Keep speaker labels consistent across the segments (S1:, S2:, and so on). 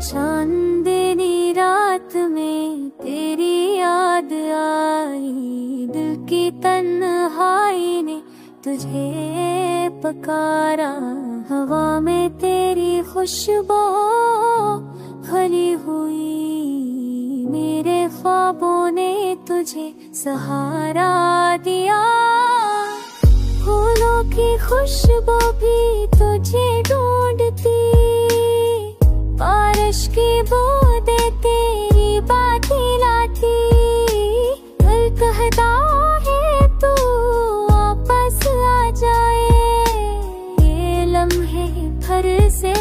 S1: चांदनी रात में तेरी याद आई, दिल की तन्हाई ने तुझे पकारा। हवा में तेरी खुशबू भरी हुई, मेरे ख्वाबों ने तुझे सहारा दिया। फूलों की खुशबू भी तुझे ढूंढती, बारिश की बूंदें तेरी बातें लाती। दिल कहता है तू वापस आ जाए, ये लम्हे फिर से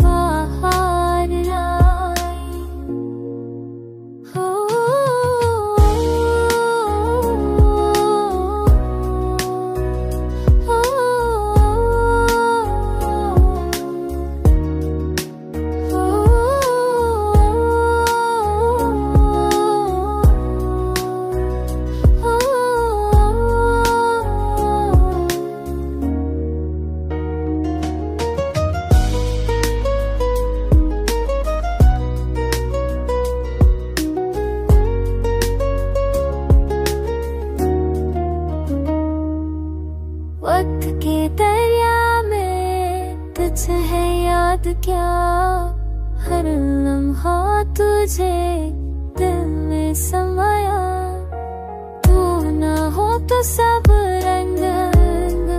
S1: बाहर लाए। हो वक्त के दरिया में तुझ है याद क्या, हर लम्हा तुझे दिल में समाया। तू ना हो तो सब रंग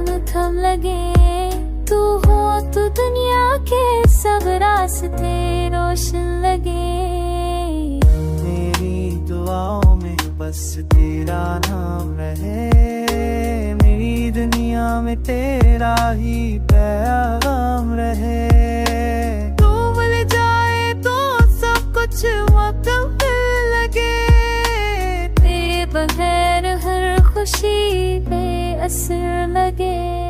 S1: में थम लगे, तू हो तो दुनिया के सब रास्ते रोशन लगे।
S2: मेरी दुआओं में बस तेरा नाम रहे, मेरी दुनिया में तेरा ही पैगाम रहे। तू मिल जाए तो सब कुछ वक्त लगे,
S1: तेरे बगैर हर खुशी बेअसर लगे।